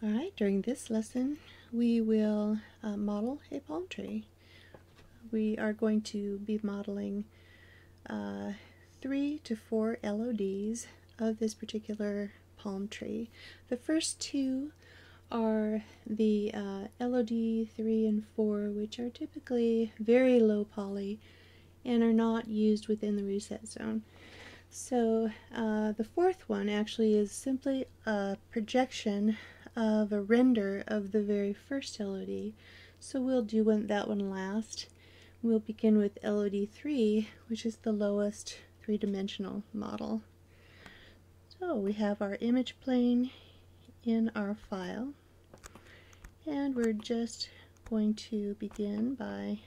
Alright, during this lesson we will model a palm tree. We are going to be modeling 3 to 4 LODs of this particular palm tree. The first two are the LOD 3 and 4, which are typically very low poly and are not used within the reset zone. So the fourth one actually is simply a projection of a render of the very first LOD. So we'll do that one last. We'll begin with LOD 3, which is the lowest three-dimensional model. So we have our image plane in our file, and we're just going to begin by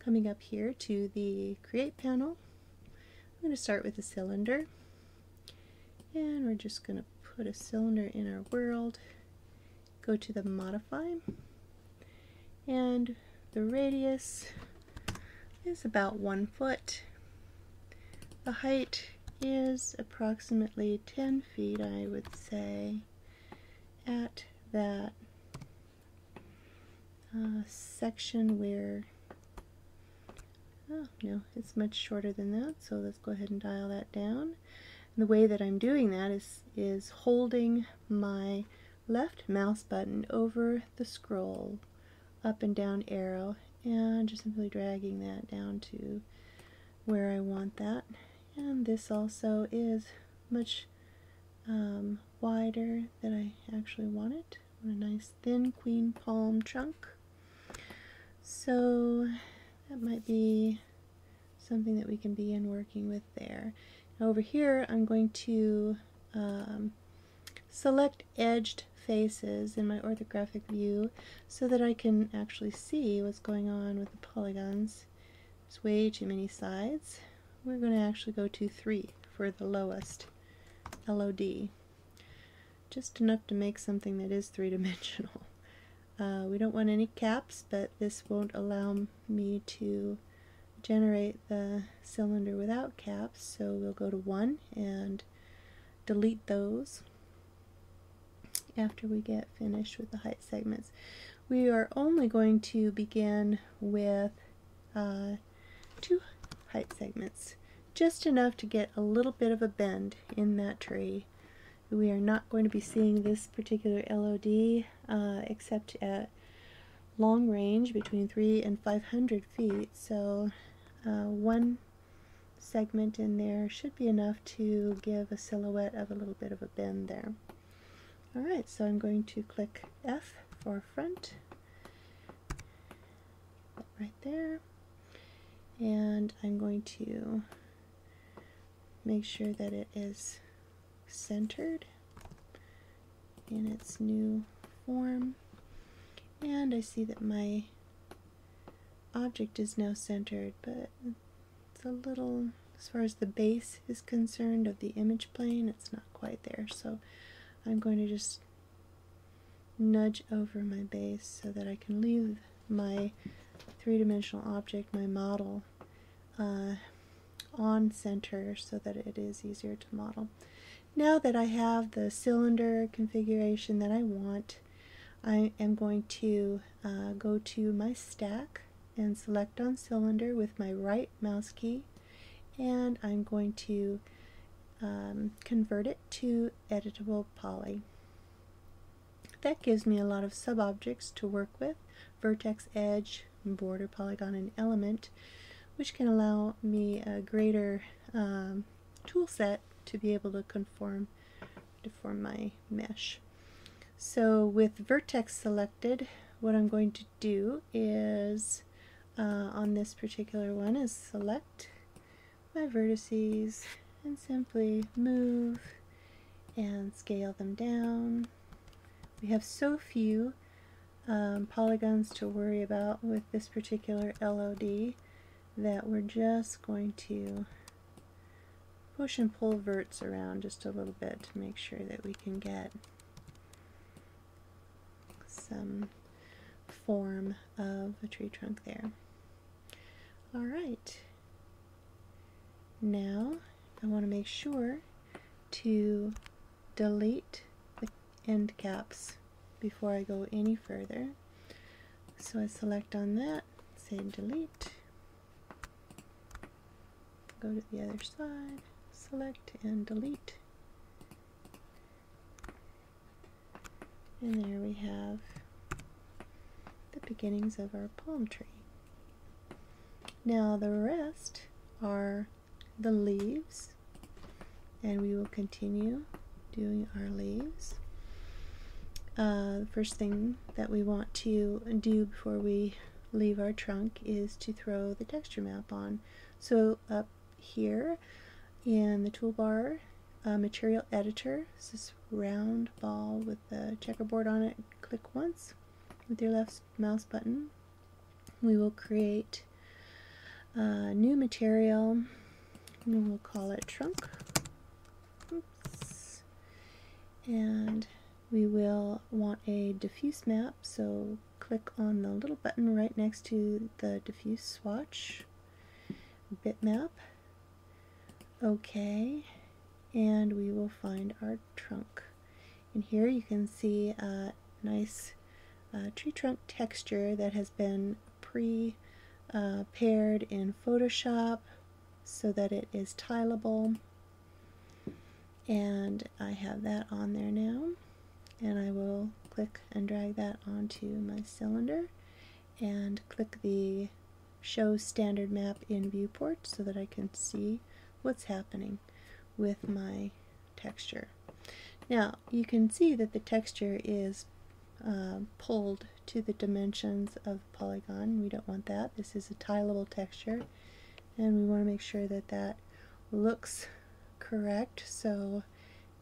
coming up here to the Create panel. I'm going to start with a cylinder, and we're just going to put a cylinder in our world, go to the Modify, and the radius is about 1 foot. The height is approximately 10 feet, I would say, at that section where, oh no, it's much shorter than that, so let's go ahead and dial that down. And the way that I'm doing that is holding my left mouse button over the scroll up and down arrow and just simply dragging that down to where I want that. And this also is much wider than I actually want it. I want a nice thin queen palm trunk. So that might be something that we can begin working with there. Now over here I'm going to select edged faces in my orthographic view so that I can actually see what's going on with the polygons. There's way too many sides. We're going to actually go to 3 for the lowest LOD. Just enough to make something that is three-dimensional. We don't want any caps, but this won't allow me to generate the cylinder without caps, so we'll go to 1 and delete those after we get finished with the height segments. We are only going to begin with 2 height segments, just enough to get a little bit of a bend in that tree. We are not going to be seeing this particular LOD except at long range between 300 and 500 feet, so 1 segment in there should be enough to give a silhouette of a little bit of a bend there. Alright, so I'm going to click F for front, right there, and I'm going to make sure that it is centered in its new form, and I see that my object is now centered, but it's a little, as far as the base is concerned of the image plane, it's not quite there, so I'm going to just nudge over my base so that I can leave my three-dimensional object, my model, on center so that it is easier to model. Now that I have the cylinder configuration that I want, I am going to go to my stack and select on cylinder with my right mouse key, and I'm going to convert it to editable poly. That gives me a lot of sub-objects to work with: vertex, edge, border, polygon, and element, which can allow me a greater tool set to be able to form my mesh. So with vertex selected, what I'm going to do is, on this particular one, is select my vertices and simply move and scale them down. We have so few polygons to worry about with this particular LOD that we're just going to push and pull verts around just a little bit to make sure that we can get some form of a tree trunk there. Alright, now I want to make sure to delete the end caps before I go any further. So I select on that, say delete, go to the other side, select and delete. And there we have the beginnings of our palm tree. Now the rest are the leaves, and we will continue doing our leaves. The first thing that we want to do before we leave our trunk is to throw the texture map on. So up here in the toolbar, material editor, it's this round ball with the checkerboard on it. Click once with your left mouse button. We will create a new material, and we'll call it trunk. Oops. And we will want a diffuse map, so click on the little button right next to the diffuse swatch, bitmap, OK, and we will find our trunk. And here you can see a nice tree trunk texture that has been pre-paired in Photoshop so that it is tileable, and I have that on there now. And I will click and drag that onto my cylinder and click the show standard map in viewport so that I can see what's happening with my texture. Now you can see that the texture is pulled to the dimensions of the polygon. We don't want that. This is a tileable texture, and we want to make sure that that looks correct. So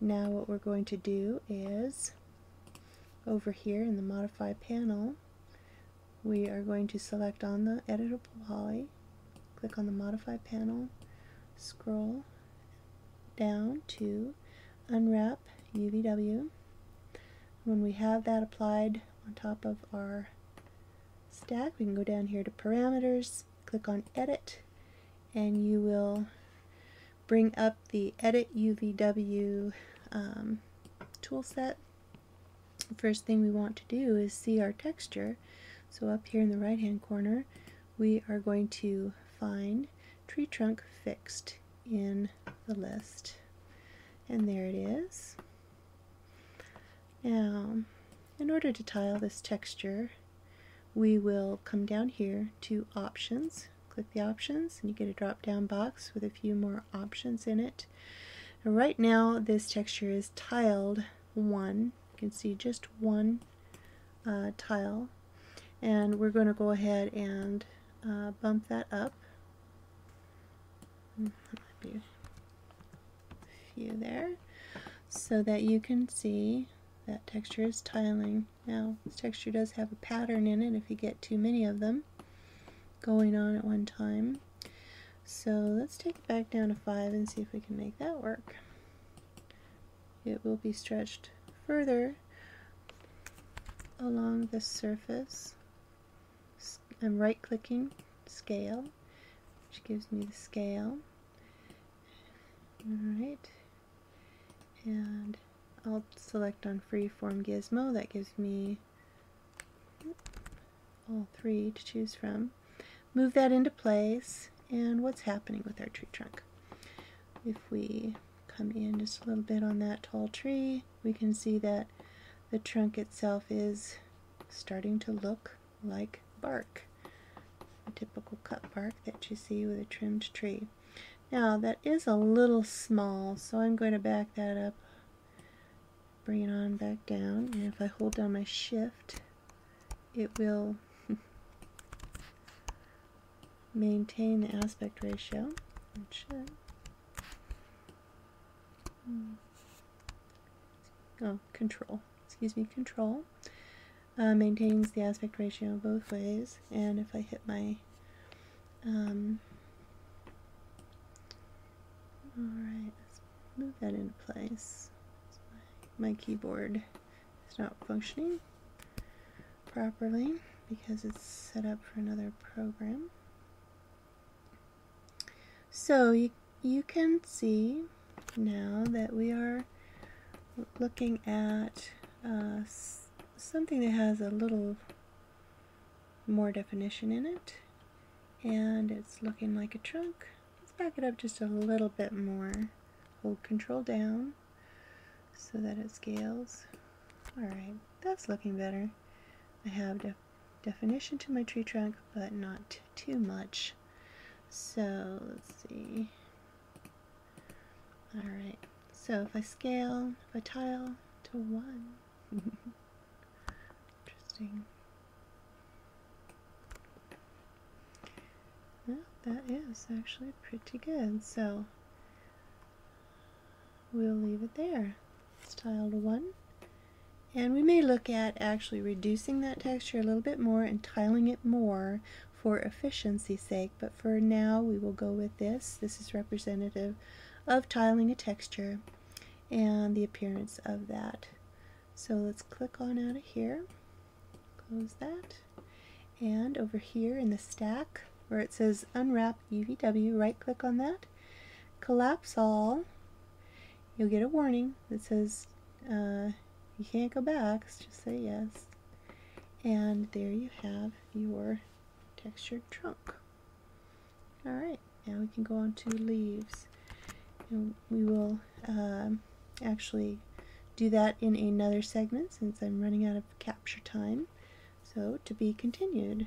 now what we're going to do is, over here in the Modify panel, we are going to select on the Editable Poly, click on the Modify panel, scroll down to Unwrap UVW. When we have that applied on top of our stack, we can go down here to Parameters, click on Edit, and you will bring up the Edit UVW tool set. The first thing we want to do is see our texture. So up here in the right hand corner, we are going to find tree trunk fixed in the list, and there it is. Now in order to tile this texture, we will come down here to Options, click the options, and you get a drop down box with a few more options in it. And right now this texture is tiled 1. You can see just one tile, and we're going to go ahead and bump that up. That might be a few there, so that you can see that texture is tiling. Now this texture does have a pattern in it if you get too many of them going on at one time. So let's take it back down to 5 and see if we can make that work. It will be stretched further along the surface. I'm right clicking Scale, which gives me the scale. Alright, and I'll select on Freeform Gizmo. That gives me all 3 to choose from. Move that into place, and what's happening with our tree trunk? If we come in just a little bit on that tall tree, we can see that the trunk itself is starting to look like bark, a typical cut bark that you see with a trimmed tree. Now that is a little small, so I'm going to back that up, bring it on back down, and if I hold down my shift, it will maintain the aspect ratio. It should. Control. Excuse me, Control. Maintains the aspect ratio both ways, and if I hit my alright, let's move that into place. My keyboard is not functioning properly because it's set up for another program. So you can see now that we are looking at something that has a little more definition in it, and it's looking like a trunk. Let's back it up just a little bit more. Hold Control down so that it scales. Alright, that's looking better. I have definition to my tree trunk, but not too much. So let's see. Alright, so if I scale, if I tile to 1, interesting. Well, that is actually pretty good, so we'll leave it there. Let's tile to 1. And we may look at actually reducing that texture a little bit more and tiling it more for efficiency's sake, but for now we will go with this. This is representative of tiling a texture and the appearance of that. So let's click on out of here, close that, and over here in the stack where it says Unwrap UVW, right click on that, collapse all. You'll get a warning that says you can't go back, so just say yes. And there you have your textured trunk. Alright, now we can go on to leaves. And we will actually do that in another segment since I'm running out of capture time. So, to be continued.